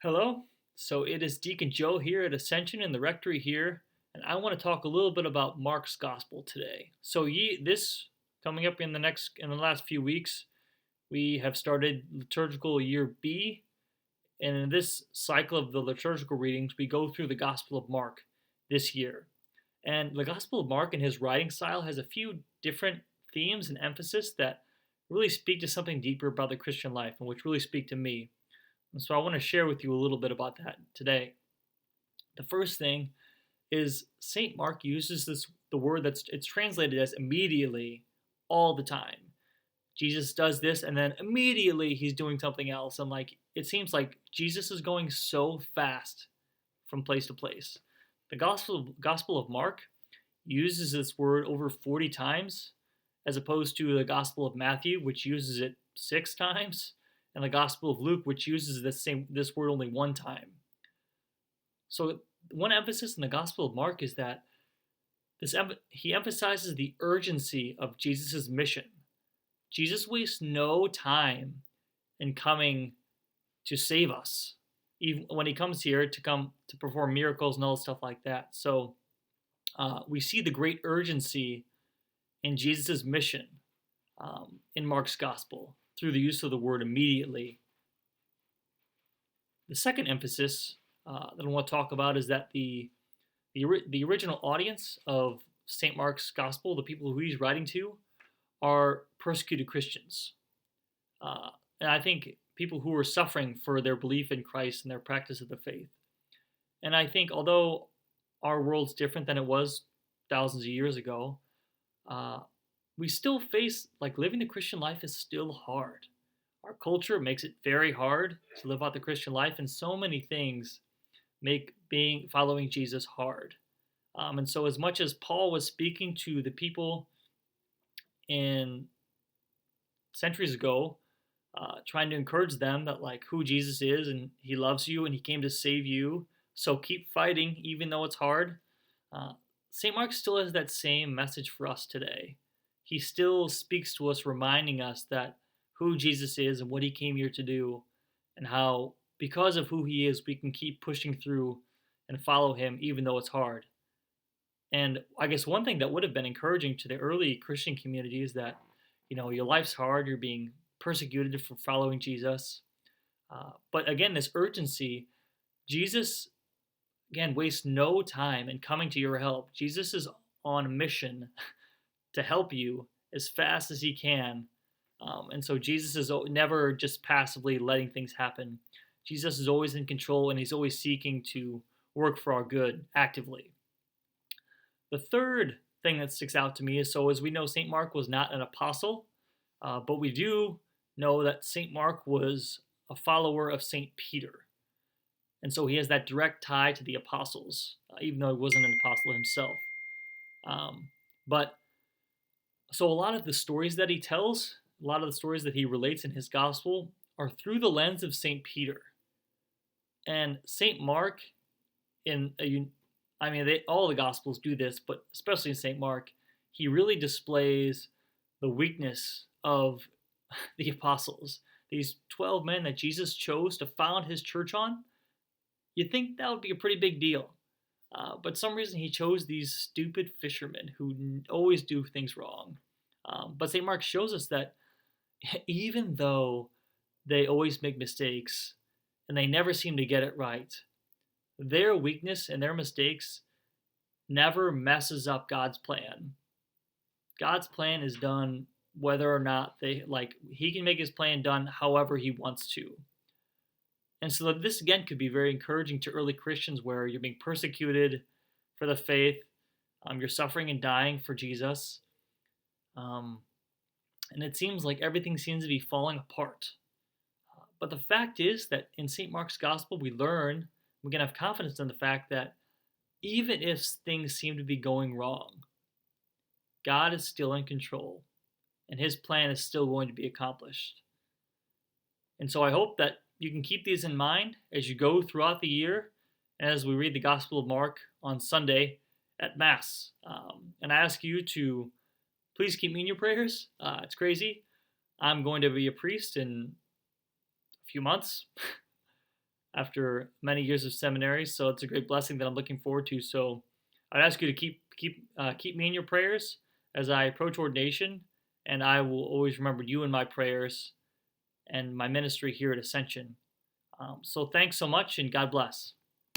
Hello. So it is Deacon Joe here at Ascension in the rectory here, and I want to talk a little bit about Mark's gospel today. So this coming up in the last few weeks, we have started liturgical year B, and in this cycle of the liturgical readings, we go through the Gospel of Mark this year. And the Gospel of Mark and his writing style has a few different themes and emphasis that really speak to something deeper about the Christian life and which really speak to me. And so I want to share with you a little bit about that today. The first thing is St. Mark uses the word that's it's translated as immediately all the time. Jesus does this and then immediately he's doing something else, and like it seems like Jesus is going so fast from place to place. The Gospel of Mark uses this word over 40 times as opposed to the Gospel of Matthew, which uses it 6 times, and the Gospel of Luke, which uses this word only 1 time. So one emphasis in the Gospel of Mark is that he emphasizes the urgency of Jesus' mission. Jesus wastes no time in coming to save us, even when he comes here to come to perform miracles and all stuff like that. So we see the great urgency in Jesus' mission in Mark's Gospel through the use of the word immediately. The second emphasis that I want to talk about is that the original audience of St. Mark's Gospel, the people who he's writing to, are persecuted Christians. And I think people who are suffering for their belief in Christ and their practice of the faith. And I think although our world's different than it was thousands of years ago, we still face, like, living the Christian life is still hard. Our culture makes it very hard to live out the Christian life, and so many things make following Jesus hard. And so, as much as Paul was speaking to the people in centuries ago, trying to encourage them that like who Jesus is and he loves you and he came to save you, so keep fighting even though it's hard. St. Mark still has that same message for us today. He still speaks to us, reminding us that who Jesus is and what he came here to do, and how because of who he is, we can keep pushing through and follow him even though it's hard. And I guess one thing that would have been encouraging to the early Christian community is that, your life's hard, you're being persecuted for following Jesus. But again, this urgency, Jesus, again, wastes no time in coming to your help. Jesus is on a mission to help you as fast as he can. And so Jesus is never just passively letting things happen. Jesus is always in control, and he's always seeking to work for our good actively. The third thing that sticks out to me is, so as we know, St. Mark was not an apostle, but we do know that St. Mark was a follower of St. Peter. And so he has that direct tie to the apostles, even though he wasn't an apostle himself. But so a lot of the stories that he tells, a lot of the stories that he relates in his gospel are through the lens of St. Peter. And St. Mark, all the gospels do this, but especially in St. Mark, he really displays the weakness of the apostles. These 12 men that Jesus chose to found his church on, you'd think that would be a pretty big deal. But some reason he chose these stupid fishermen who always do things wrong. But St. Mark shows us that even though they always make mistakes and they never seem to get it right, their weakness and their mistakes never messes up God's plan. God's plan is done whether or not he can make his plan done however he wants to. And so this again could be very encouraging to early Christians, where you're being persecuted for the faith, you're suffering and dying for Jesus, and it seems like everything seems to be falling apart. But the fact is that in St. Mark's Gospel, we can have confidence in the fact that even if things seem to be going wrong, God is still in control, and his plan is still going to be accomplished. And so I hope that you can keep these in mind as you go throughout the year, and as we read the Gospel of Mark on Sunday at Mass. And I ask you to please keep me in your prayers. It's crazy. I'm going to be a priest in a few months. after many years of seminary. So it's a great blessing that I'm looking forward to. So I'd ask you to keep me in your prayers as I approach ordination, and I will always remember you in my prayers and my ministry here at Ascension. So thanks so much, and God bless.